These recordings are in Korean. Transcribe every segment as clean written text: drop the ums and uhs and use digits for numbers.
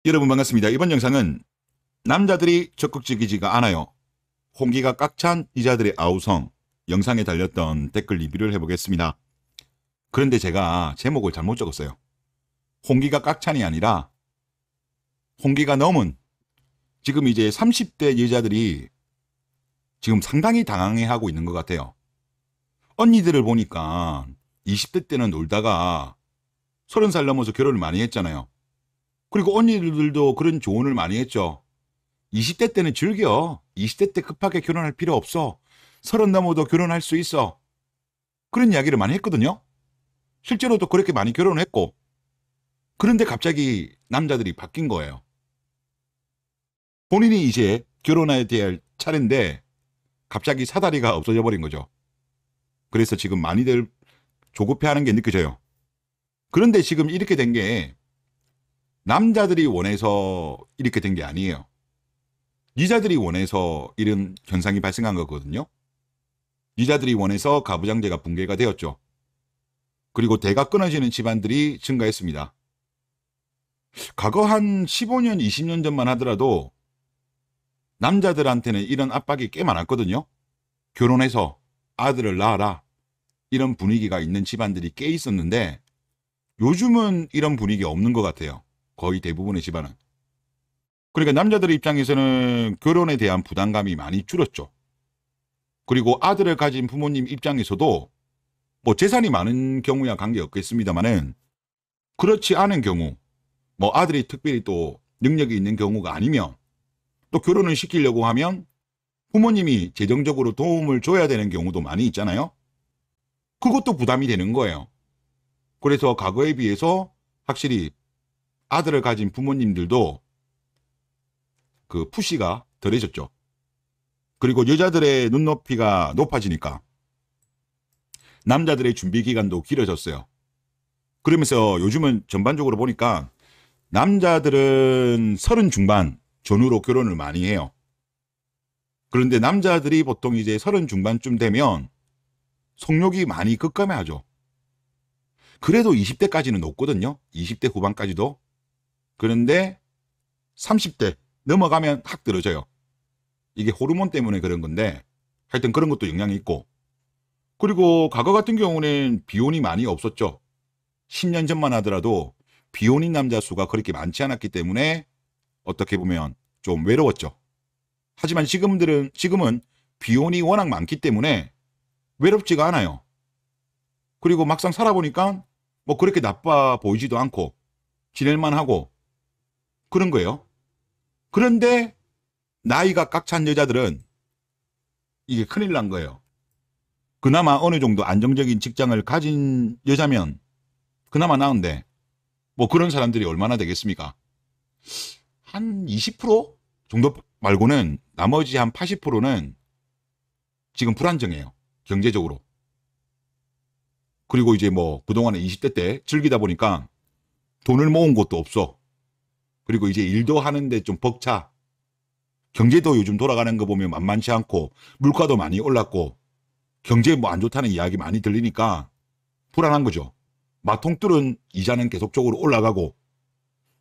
여러분 반갑습니다. 이번 영상은 남자들이 적극적이지가 않아요. 홍기가 꽉 찬 여자들의 아우성 영상에 달렸던 댓글 리뷰를 해보겠습니다. 그런데 제가 제목을 잘못 적었어요. 홍기가 꽉 찬이 아니라 홍기가 넘은 지금 이제 30대 여자들이 지금 상당히 당황해하고 있는 것 같아요. 언니들을 보니까 20대 때는 놀다가 30살 넘어서 결혼을 많이 했잖아요. 그리고 언니들도 그런 조언을 많이 했죠. 20대 때는 즐겨. 20대 때 급하게 결혼할 필요 없어. 30 넘어도 결혼할 수 있어. 그런 이야기를 많이 했거든요. 실제로도 그렇게 많이 결혼을 했고. 그런데 갑자기 남자들이 바뀐 거예요. 본인이 이제 결혼해야 될 차례인데 갑자기 사다리가 없어져 버린 거죠. 그래서 지금 많이들 조급해하는 게 느껴져요. 그런데 지금 이렇게 된 게 남자들이 원해서 이렇게 된 게 아니에요. 여자들이 원해서 이런 현상이 발생한 거거든요. 여자들이 원해서 가부장제가 붕괴가 되었죠. 그리고 대가 끊어지는 집안들이 증가했습니다. 과거 한 15년, 20년 전만 하더라도 남자들한테는 이런 압박이 꽤 많았거든요. 결혼해서 아들을 낳아라. 이런 분위기가 있는 집안들이 꽤 있었는데 요즘은 이런 분위기 없는 것 같아요. 거의 대부분의 집안은. 그러니까 남자들 입장에서는 결혼에 대한 부담감이 많이 줄었죠. 그리고 아들을 가진 부모님 입장에서도 뭐 재산이 많은 경우야 관계없겠습니다만은 그렇지 않은 경우, 뭐 아들이 특별히 또 능력이 있는 경우가 아니면 또 결혼을 시키려고 하면 부모님이 재정적으로 도움을 줘야 되는 경우도 많이 있잖아요. 그것도 부담이 되는 거예요. 그래서 과거에 비해서 확실히 아들을 가진 부모님들도 그 푸시가 덜해졌죠. 그리고 여자들의 눈높이가 높아지니까 남자들의 준비 기간도 길어졌어요. 그러면서 요즘은 전반적으로 보니까 남자들은 30 중반 전후로 결혼을 많이 해요. 그런데 남자들이 보통 이제 30 중반쯤 되면 성욕이 많이 급감해하죠. 그래도 20대까지는 높거든요. 20대 후반까지도. 그런데 30대 넘어가면 확 떨어져요. 이게 호르몬 때문에 그런 건데 하여튼 그런 것도 영향이 있고. 그리고 과거 같은 경우는 비혼이 많이 없었죠. 10년 전만 하더라도 비혼인 남자 수가 그렇게 많지 않았기 때문에 어떻게 보면 좀 외로웠죠. 하지만 지금은 비혼이 워낙 많기 때문에 외롭지가 않아요. 그리고 막상 살아보니까 뭐 그렇게 나빠 보이지도 않고 지낼만 하고 그런 거예요. 그런데 나이가 꽉 찬 여자들은 이게 큰일 난 거예요. 그나마 어느 정도 안정적인 직장을 가진 여자면 그나마 나은데 뭐 그런 사람들이 얼마나 되겠습니까? 한 20% 정도 말고는 나머지 한 80%는 지금 불안정해요. 경제적으로. 그리고 이제 뭐 그동안에 20대 때 즐기다 보니까 돈을 모은 것도 없어. 그리고 이제 일도 하는데 좀 벅차. 경제도 요즘 돌아가는 거 보면 만만치 않고 물가도 많이 올랐고 경제 뭐 안 좋다는 이야기 많이 들리니까 불안한 거죠. 마통 뚫은 이자는 계속적으로 올라가고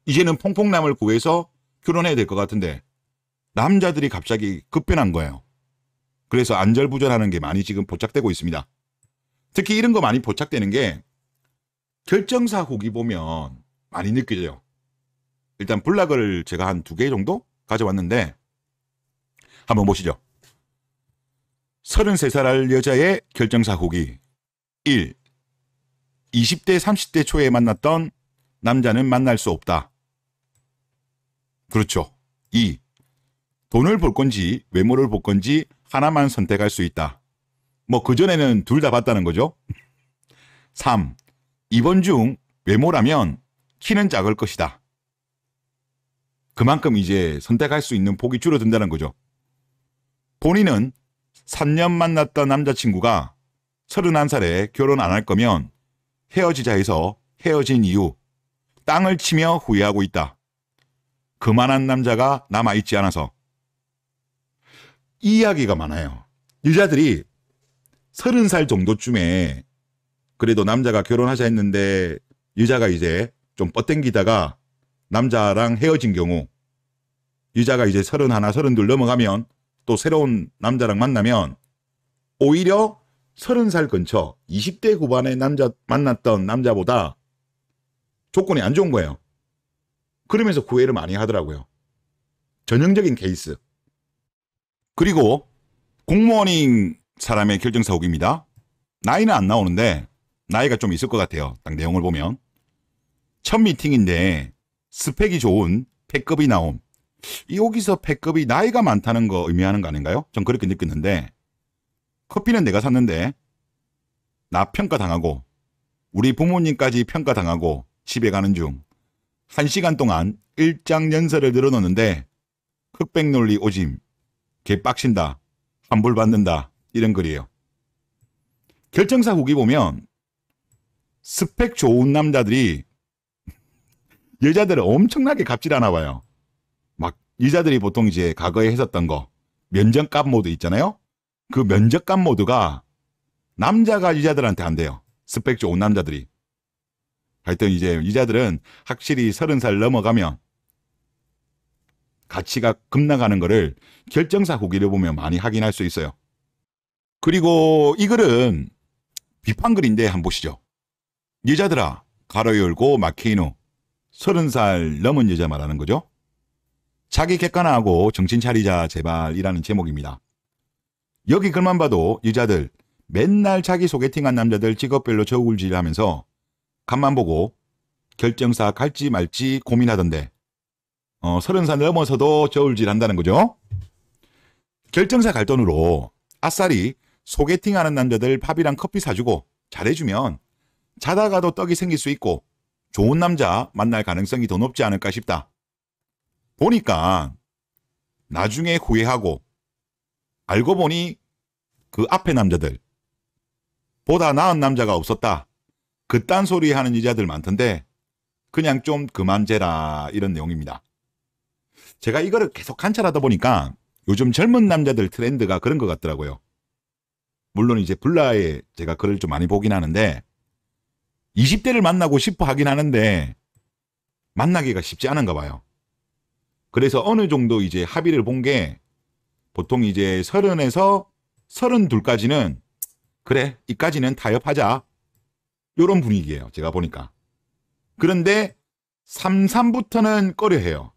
이제는 퐁퐁남을 구해서 결혼해야 될 것 같은데 남자들이 갑자기 급변한 거예요. 그래서 안절부절하는 게 많이 지금 포착되고 있습니다. 특히 이런 거 많이 포착되는 게 결정사 후기 보면 많이 느껴져요. 일단 블락을 제가 한 2개 정도 가져왔는데 한번 보시죠. 33살 여자의 결정사 후기. 1. 20대 30대 초에 만났던 남자는 만날 수 없다. 그렇죠. 2. 돈을 볼 건지 외모를 볼 건지 하나만 선택할 수 있다. 뭐 그전에는 둘 다 봤다는 거죠. 3. 이번 중 외모라면 키는 작을 것이다. 그만큼 이제 선택할 수 있는 폭이 줄어든다는 거죠. 본인은 3년 만났던 남자친구가 31살에 결혼 안 할 거면 헤어지자 해서 헤어진 이후 땅을 치며 후회하고 있다. 그만한 남자가 남아있지 않아서. 이 이야기가 많아요. 여자들이 30살 정도쯤에 그래도 남자가 결혼하자 했는데 여자가 이제 좀 뻗땡기다가 남자랑 헤어진 경우, 여자가 이제 31, 32 넘어가면 또 새로운 남자랑 만나면 오히려 30살 근처 20대 후반의 만났던 남자보다 조건이 안 좋은 거예요. 그러면서 구애를 많이 하더라고요. 전형적인 케이스. 그리고 공무원인 사람의 결정사 후기입니다. 나이는 안 나오는데 나이가 좀 있을 것 같아요. 딱 내용을 보면. 첫 미팅인데 스펙이 좋은 패급이 나옴. 여기서 패급이 나이가 많다는 거 의미하는 거 아닌가요? 전 그렇게 느꼈는데, 커피는 내가 샀는데 나 평가당하고 우리 부모님까지 평가당하고 집에 가는 중 1시간 동안 일장 연설을 늘어놓는데 흑백 논리 오짐, 개 빡친다, 환불받는다, 이런 글이에요. 결정사 후기 보면 스펙 좋은 남자들이 여자들을 엄청나게 갑질하나 봐요. 막 여자들이 보통 이제 과거에 했었던 거, 면접관 모드 있잖아요. 그 면접관 모드가 남자가 여자들한테 안 돼요. 스펙 좋은 남자들이. 하여튼 이제 여자들은 확실히 30살 넘어가면 가치가 급락하는 거를 결정사 후기를 보면 많이 확인할 수 있어요. 그리고 이 글은 비판글인데 한번 보시죠. 여자들아, 가로 열고 마케이노. 30살 넘은 여자 말하는 거죠. 자기 객관화하고 정신 차리자 제발이라는 제목입니다. 여기 글만 봐도 여자들 맨날 자기 소개팅한 남자들 직업별로 저울질하면서 간만 보고 결정사 갈지 말지 고민하던데 30살 넘어서도 저울질한다는 거죠. 결정사 갈 돈으로 아싸리 소개팅하는 남자들 밥이랑 커피 사주고 잘해주면 자다가도 떡이 생길 수 있고 좋은 남자 만날 가능성이 더 높지 않을까 싶다. 보니까 나중에 후회하고 알고 보니 그 앞에 남자들 보다 나은 남자가 없었다. 그딴 소리 하는 여자들 많던데 그냥 좀 그만 재라, 이런 내용입니다. 제가 이거를 계속 관찰하다 보니까 요즘 젊은 남자들 트렌드가 그런 것 같더라고요. 물론 이제 블라에 제가 글을 좀 많이 보긴 하는데 20대를 만나고 싶어 하긴 하는데 만나기가 쉽지 않은가 봐요. 그래서 어느 정도 이제 합의를 본 게 보통 이제 30에서 32까지는 그래, 이까지는 타협하자, 요런 분위기예요. 제가 보니까. 그런데 33부터는 꺼려해요.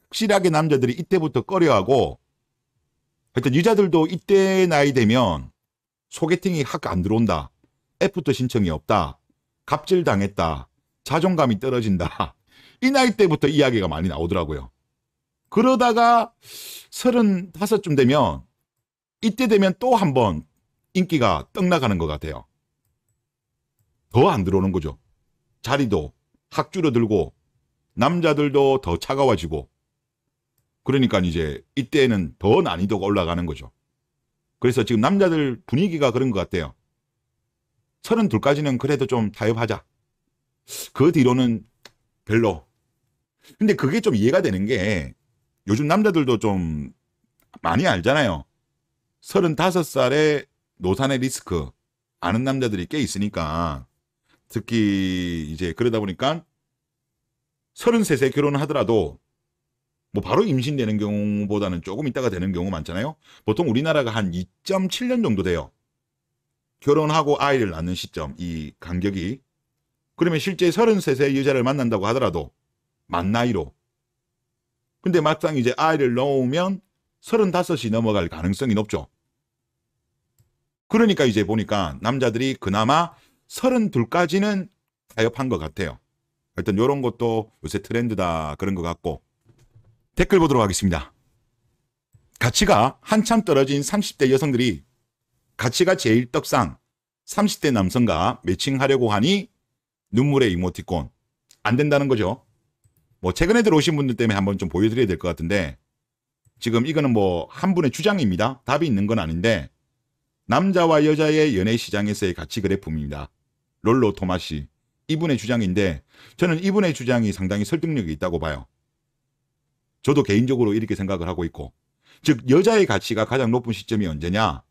확실하게 남자들이 이때부터 꺼려하고, 하여튼 여자들도 이때 나이 되면 소개팅이 확 안 들어온다, 애프터 신청이 없다, 갑질 당했다, 자존감이 떨어진다, 이 나이 때부터 이야기가 많이 나오더라고요. 그러다가 35쯤 되면 이때 되면 또 한 번 인기가 떡 나가는 것 같아요. 더 안 들어오는 거죠. 자리도 확 줄어들고 남자들도 더 차가워지고, 그러니까 이제 이때는 더 난이도가 올라가는 거죠. 그래서 지금 남자들 분위기가 그런 것 같아요. 32까지는 그래도 좀 타협하자. 그 뒤로는 별로. 근데 그게 좀 이해가 되는 게 요즘 남자들도 좀 많이 알잖아요. 35살의 노산의 리스크 아는 남자들이 꽤 있으니까, 특히 이제 그러다 보니까 33세 결혼을 하더라도 뭐 바로 임신되는 경우보다는 조금 있다가 되는 경우 많잖아요. 보통 우리나라가 한 2.7년 정도 돼요. 결혼하고 아이를 낳는 시점, 이 간격이. 그러면 실제 33세 여자를 만난다고 하더라도 만 나이로. 근데 막상 이제 아이를 낳으면 35이 넘어갈 가능성이 높죠. 그러니까 이제 보니까 남자들이 그나마 32까지는 타협한 것 같아요. 하여튼 이런 것도 요새 트렌드다, 그런 것 같고. 댓글 보도록 하겠습니다. 가치가 한참 떨어진 30대 여성들이 가치가 제일 떡상 30대 남성과 매칭하려고 하니 눈물의 이모티콘. 안 된다는 거죠. 뭐 최근에 들어오신 분들 때문에 한번 좀 보여드려야 될 것 같은데, 지금 이거는 뭐 한 분의 주장입니다. 답이 있는 건 아닌데, 남자와 여자의 연애 시장에서의 가치 그래프입니다. 롤로 토마시, 이분의 주장인데 저는 이분의 주장이 상당히 설득력이 있다고 봐요. 저도 개인적으로 이렇게 생각을 하고 있고, 즉 여자의 가치가 가장 높은 시점이 언제냐?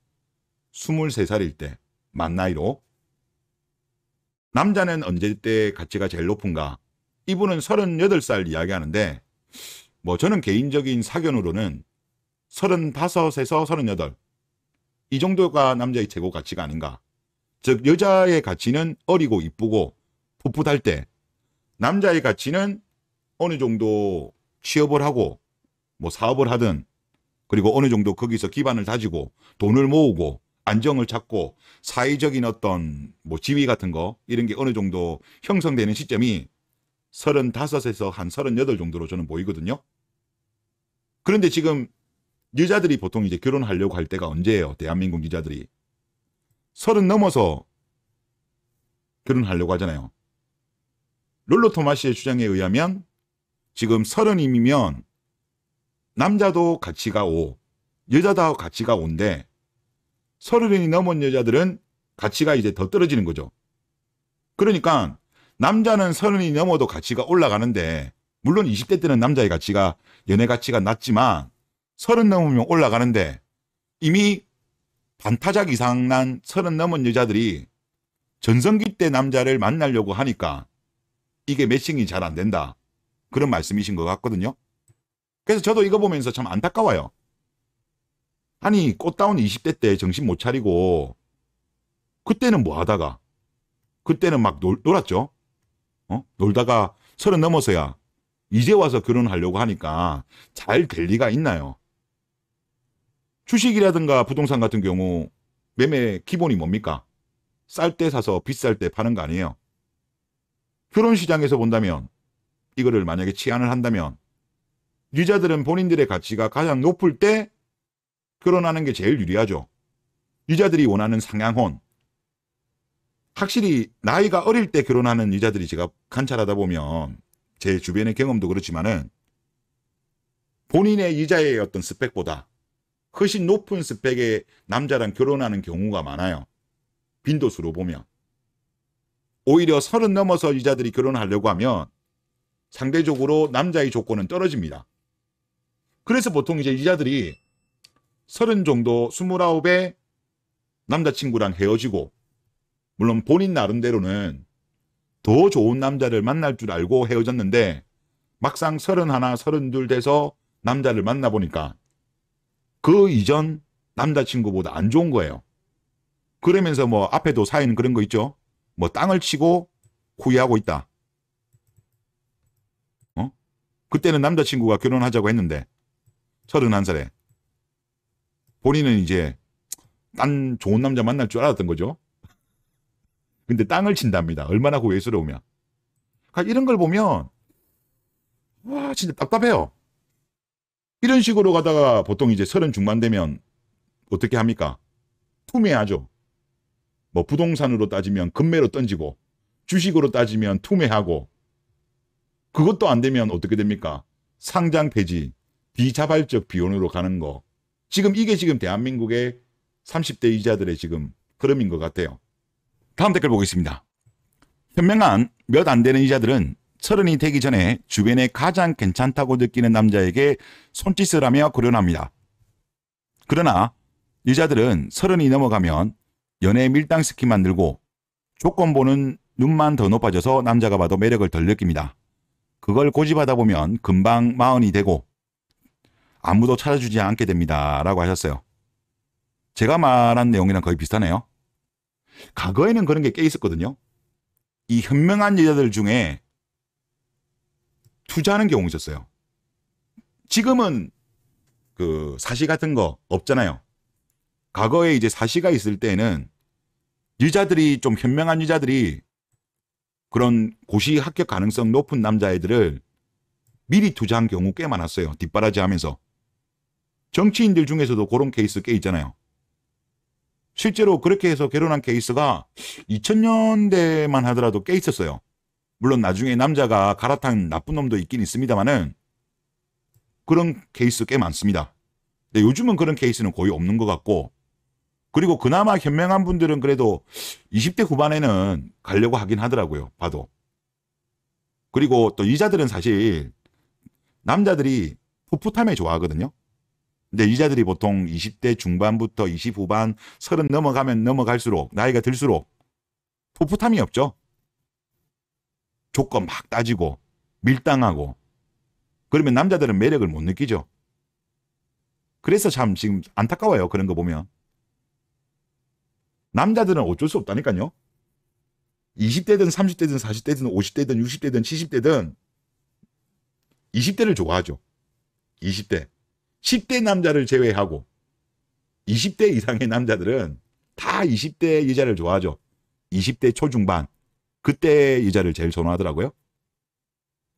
23살일 때, 만 나이로. 남자는 언제 때 가치가 제일 높은가? 이분은 38살 이야기하는데 뭐 저는 개인적인 사견으로는 35에서 38 이 정도가 남자의 최고 가치가 아닌가. 즉 여자의 가치는 어리고 이쁘고 풋풋할 때, 남자의 가치는 어느 정도 취업을 하고 뭐 사업을 하든, 그리고 어느 정도 거기서 기반을 다지고 돈을 모으고 안정을 찾고 사회적인 어떤 뭐 지위 같은 거 이런 게 어느 정도 형성되는 시점이 35에서 한 38 정도로 저는 보이거든요. 그런데 지금 여자들이 보통 이제 결혼하려고 할 때가 언제예요? 대한민국 여자들이 30 넘어서 결혼하려고 하잖아요. 롤로 토마시의 주장에 의하면 지금 30이면 남자도 가치가 5, 여자도 가치가 5인데 30이 넘은 여자들은 가치가 이제 더 떨어지는 거죠. 그러니까 남자는 30이 넘어도 가치가 올라가는데, 물론 20대 때는 남자의 가치가, 연애 가치가 낮지만 30 넘으면 올라가는데, 이미 반타작 이상 난 30 넘은 여자들이 전성기 때 남자를 만나려고 하니까 이게 매칭이 잘 안 된다. 그런 말씀이신 것 같거든요. 그래서 저도 이거 보면서 참 안타까워요. 아니 꽃다운 20대 때 정신 못 차리고 그때는 뭐 하다가, 그때는 막 놀았죠. 놀다가 30 넘어서야 이제 와서 결혼하려고 하니까 잘 될 리가 있나요? 주식이라든가 부동산 같은 경우 매매 기본이 뭡니까? 쌀 때 사서 비쌀 때 파는 거 아니에요? 결혼시장에서 본다면, 이거를 만약에 치안을 한다면 여자들은 본인들의 가치가 가장 높을 때 결혼하는 게 제일 유리하죠. 여자들이 원하는 상향혼, 확실히 나이가 어릴 때 결혼하는 여자들이 제가 관찰하다 보면, 제 주변의 경험도 그렇지만은 본인의 여자의 어떤 스펙보다 훨씬 높은 스펙의 남자랑 결혼하는 경우가 많아요. 빈도수로 보면. 오히려 30 넘어서 여자들이 결혼하려고 하면 상대적으로 남자의 조건은 떨어집니다. 그래서 보통 이제 여자들이 30 정도, 29에 남자친구랑 헤어지고, 물론 본인 나름대로는 더 좋은 남자를 만날 줄 알고 헤어졌는데 막상 31, 32 돼서 남자를 만나보니까 그 이전 남자친구보다 안 좋은 거예요. 그러면서 뭐 앞에도 사연 그런 거 있죠. 뭐 땅을 치고 후회하고 있다. 그때는 남자친구가 결혼하자고 했는데 31살에 본인은 이제 딴 좋은 남자 만날 줄 알았던 거죠. 근데 땅을 친답니다. 얼마나 후회스러우면. 그러니까 이런 걸 보면 와 진짜 답답해요. 이런 식으로 가다가 보통 이제 30 중반 되면 어떻게 합니까? 투매하죠. 뭐 부동산으로 따지면 금매로 던지고, 주식으로 따지면 투매하고, 그것도 안 되면 어떻게 됩니까? 상장 폐지, 비자발적 비혼으로 가는 거. 지금 이게 지금 대한민국의 30대 이자들의 지금 흐름인 것 같아요. 다음 댓글 보겠습니다. 현명한 몇 안 되는 이자들은 30이 되기 전에 주변에 가장 괜찮다고 느끼는 남자에게 손짓을 하며 결혼합니다. 그러나 여자들은 30이 넘어가면 연애 밀당 스킨만 늘고 조건 보는 눈만 더 높아져서 남자가 봐도 매력을 덜 느낍니다. 그걸 고집하다 보면 금방 40이 되고 아무도 찾아주지 않게 됩니다. 라고 하셨어요. 제가 말한 내용이랑 거의 비슷하네요. 과거에는 그런 게 꽤 있었거든요. 이 현명한 여자들 중에 투자하는 경우가 있었어요. 지금은 그 사시 같은 거 없잖아요. 과거에 이제 사시가 있을 때는 여자들이 좀 현명한 여자들이 그런 고시 합격 가능성 높은 남자애들을 미리 투자한 경우 꽤 많았어요. 뒷바라지 하면서. 정치인들 중에서도 그런 케이스 꽤 있잖아요. 실제로 그렇게 해서 결혼한 케이스가 2000년대만 하더라도 꽤 있었어요. 물론 나중에 남자가 갈아탄 나쁜 놈도 있긴 있습니다만은 그런 케이스 꽤 많습니다. 근데 요즘은 그런 케이스는 거의 없는 것 같고, 그리고 그나마 현명한 분들은 그래도 20대 후반에는 가려고 하긴 하더라고요. 봐도. 그리고 또 여자들은 사실 남자들이 풋풋함에 좋아하거든요. 근데 여자들이 보통 20대 중반부터 20 후반, 30 넘어가면 넘어갈수록, 나이가 들수록 풋풋함이 없죠. 조건 막 따지고 밀당하고 그러면 남자들은 매력을 못 느끼죠. 그래서 참 지금 안타까워요. 그런 거 보면. 남자들은 어쩔 수 없다니까요. 20대든 30대든 40대든 50대든 60대든 70대든 20대를 좋아하죠. 20대. 10대 남자를 제외하고 20대 이상의 남자들은 다 20대 여자를 좋아하죠. 20대 초중반. 그때 여자를 제일 선호하더라고요.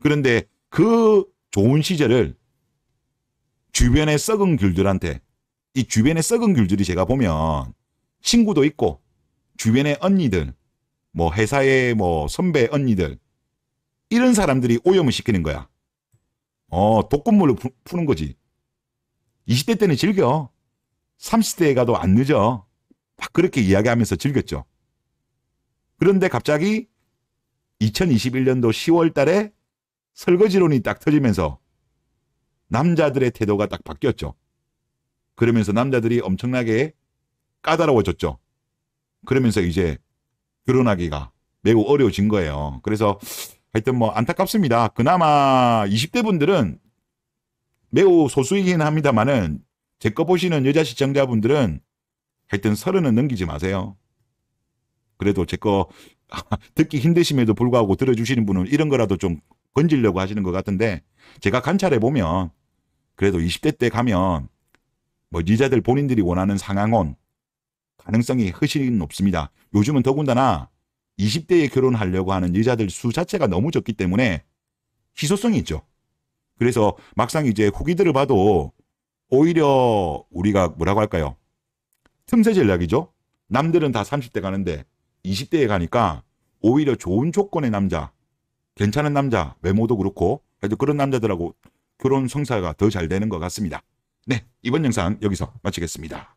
그런데 그 좋은 시절을 주변의 썩은 귤들한테, 이 주변의 썩은 귤들이 제가 보면 친구도 있고 주변의 언니들, 뭐 회사의 뭐 선배 언니들, 이런 사람들이 오염을 시키는 거야. 독극물을 푸는 거지. 20대 때는 즐겨. 30대에 가도 안 늦어. 막 그렇게 이야기하면서 즐겼죠. 그런데 갑자기 2021년도 10월 달에 설거지론이 딱 터지면서 남자들의 태도가 딱 바뀌었죠. 그러면서 남자들이 엄청나게 까다로워졌죠. 그러면서 이제 결혼하기가 매우 어려워진 거예요. 그래서 하여튼 뭐 안타깝습니다. 그나마 20대 분들은 매우 소수이긴 합니다만은 제 거 보시는 여자 시청자분들은 하여튼 30은 넘기지 마세요. 그래도 제 거 듣기 힘드심에도 불구하고 들어주시는 분은 이런 거라도 좀 건지려고 하시는 것 같은데 제가 관찰해 보면 그래도 20대 때 가면 뭐 여자들 본인들이 원하는 상황은 가능성이 훨씬 높습니다. 요즘은 더군다나 20대에 결혼하려고 하는 여자들 수 자체가 너무 적기 때문에 희소성이 있죠. 그래서 막상 이제 후기들을 봐도 오히려 우리가 뭐라고 할까요? 틈새 전략이죠. 남들은 다 30대 가는데 20대에 가니까 오히려 좋은 조건의 남자, 괜찮은 남자, 외모도 그렇고 하여튼 그런 남자들하고 결혼 성사가 더 잘 되는 것 같습니다. 네, 이번 영상 여기서 마치겠습니다.